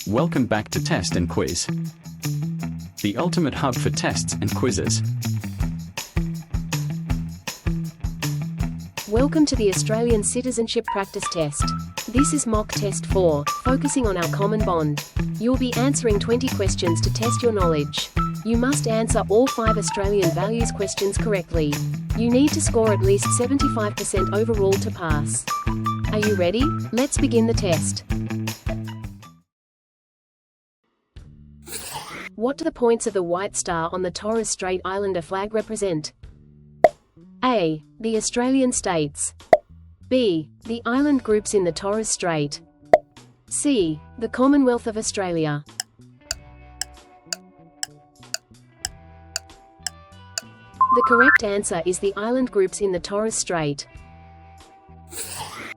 Welcome back to Test and Quiz, the ultimate hub for tests and quizzes. Welcome to the Australian Citizenship Practice Test. This is mock test 4, focusing on our common bond. You'll be answering 20 questions to test your knowledge. You must answer all 5 Australian values questions correctly. You need to score at least 75% overall to pass. Are you ready? Let's begin the test. What do the points of the white star on the Torres Strait Islander flag represent? A. The Australian states. B. The island groups in the Torres Strait. C. The Commonwealth of Australia. The correct answer is the island groups in the Torres Strait.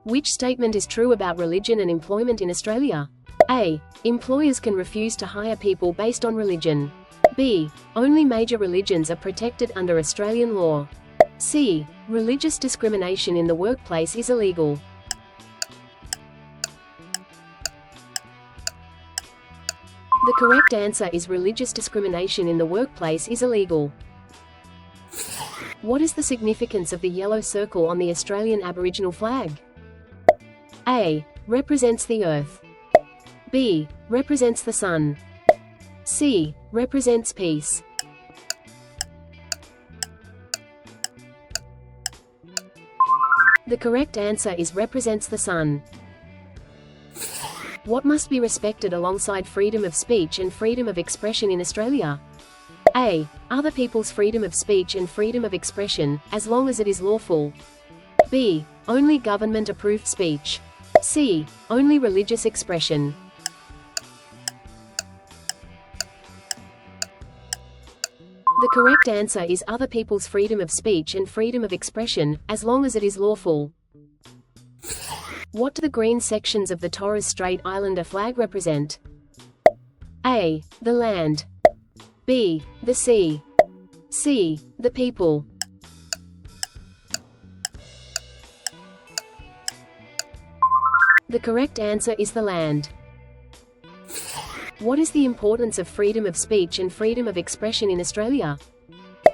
Which statement is true about religion and employment in Australia? A. Employers can refuse to hire people based on religion. B. Only major religions are protected under Australian law. C. Religious discrimination in the workplace is illegal. The correct answer is religious discrimination in the workplace is illegal. What is the significance of the yellow circle on the Australian Aboriginal flag? A. Represents the earth. B. Represents the sun. C. Represents peace. The correct answer is represents the sun. What must be respected alongside freedom of speech and freedom of expression in Australia? A. Other people's freedom of speech and freedom of expression, as long as it is lawful. B. Only government-approved speech. C. Only religious expression. The correct answer is other people's freedom of speech and freedom of expression, as long as it is lawful. What do the green sections of the Torres Strait Islander flag represent? A. The land. B. The sea. C. The people. The correct answer is the land. What is the importance of freedom of speech and freedom of expression in Australia?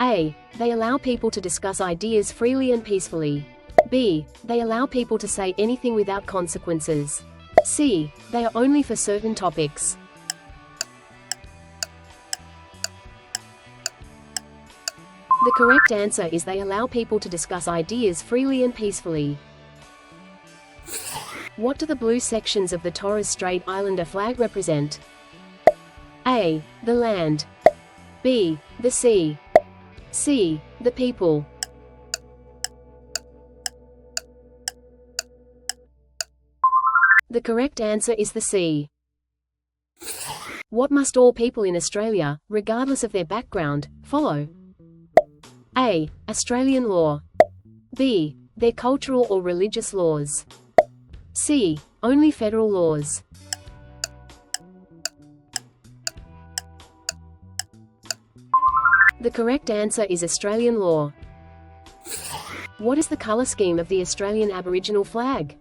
A. They allow people to discuss ideas freely and peacefully. B. They allow people to say anything without consequences. C. They are only for certain topics. The correct answer is they allow people to discuss ideas freely and peacefully. What do the blue sections of the Torres Strait Islander flag represent? A. The land. B. The sea. C. The people. The correct answer is the sea. What must all people in Australia, regardless of their background, follow? A. Australian law. B. Their cultural or religious laws. C. Only federal laws. The correct answer is Australian law. What is the colour scheme of the Australian Aboriginal flag?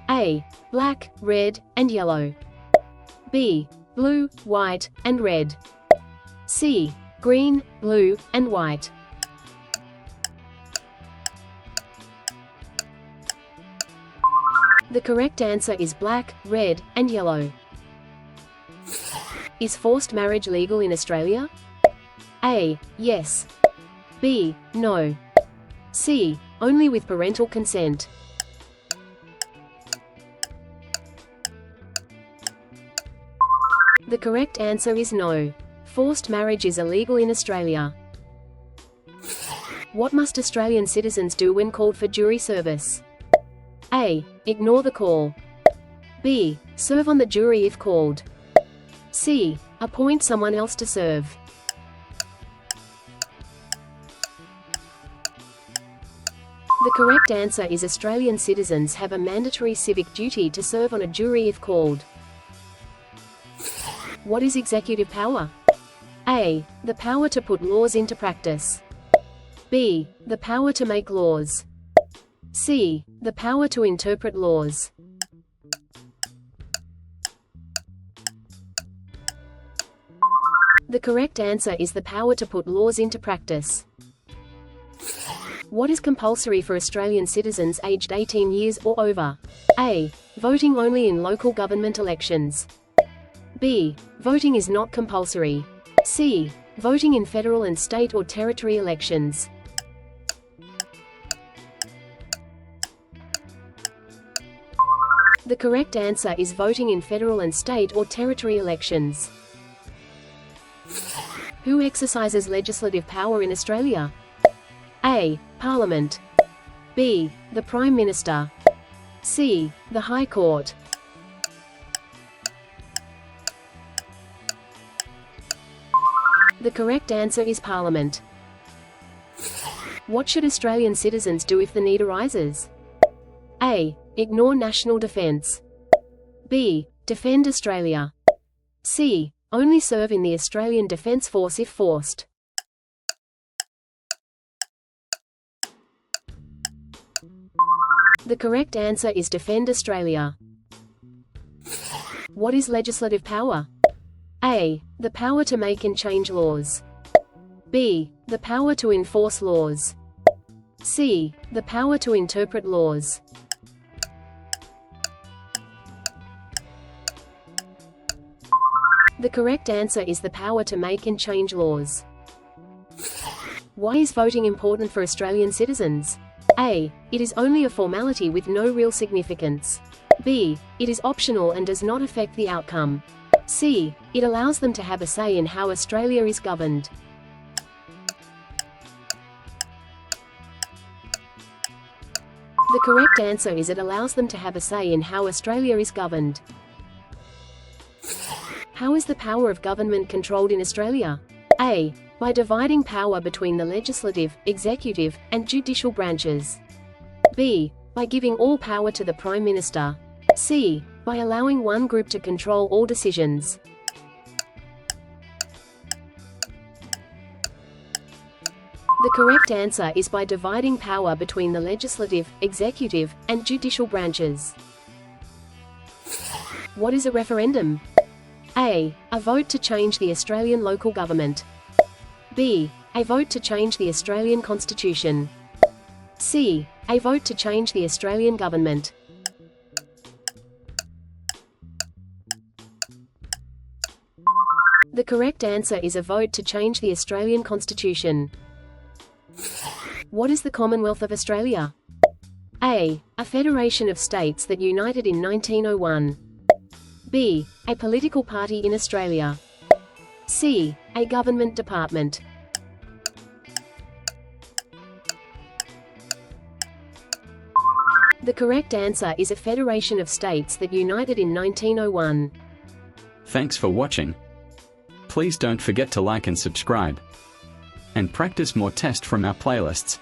A. Black, red, and yellow. B. Blue, white, and red. C. Green, blue, and white. The correct answer is black, red, and yellow. Is forced marriage legal in Australia? A. Yes. B. No. C. Only with parental consent. The correct answer is no. Forced marriage is illegal in Australia. What must Australian citizens do when called for jury service? A. Ignore the call. B. Serve on the jury if called. C. Appoint someone else to serve. The correct answer is Australian citizens have a mandatory civic duty to serve on a jury if called. What is executive power? A. The power to put laws into practice. B. The power to make laws. C. The power to interpret laws. The correct answer is the power to put laws into practice. What is compulsory for Australian citizens aged 18 years or over? A. Voting only in local government elections. B. Voting is not compulsory. C. Voting in federal and state or territory elections. The correct answer is voting in federal and state or territory elections. Who exercises legislative power in Australia? A. Parliament. B. The Prime Minister. C. The High Court. The correct answer is Parliament. What should Australian citizens do if the need arises? A. Ignore national defence. B. Defend Australia. C. Only serve in the Australian Defence Force if forced. The correct answer is defend Australia. What is legislative power? A. The power to make and change laws. B. The power to enforce laws. C. The power to interpret laws. The correct answer is the power to make and change laws. Why is voting important for Australian citizens? A. It is only a formality with no real significance. B. It is optional and does not affect the outcome. C. It allows them to have a say in how Australia is governed. The correct answer is it allows them to have a say in how Australia is governed. How is the power of government controlled in Australia? A. By dividing power between the legislative, executive, and judicial branches. B. By giving all power to the Prime Minister. C. By allowing one group to control all decisions. The correct answer is by dividing power between the legislative, executive, and judicial branches. What is a referendum? A. A vote to change the Australian local government. B. A vote to change the Australian Constitution. C. A vote to change the Australian government. The correct answer is a vote to change the Australian Constitution. What is the Commonwealth of Australia? A. A federation of states that united in 1901. B. A political party in Australia. C. A government department. The correct answer is a federation of states that united in 1901. Thanks for watching. Please don't forget to like and subscribe. And practice more tests from our playlists.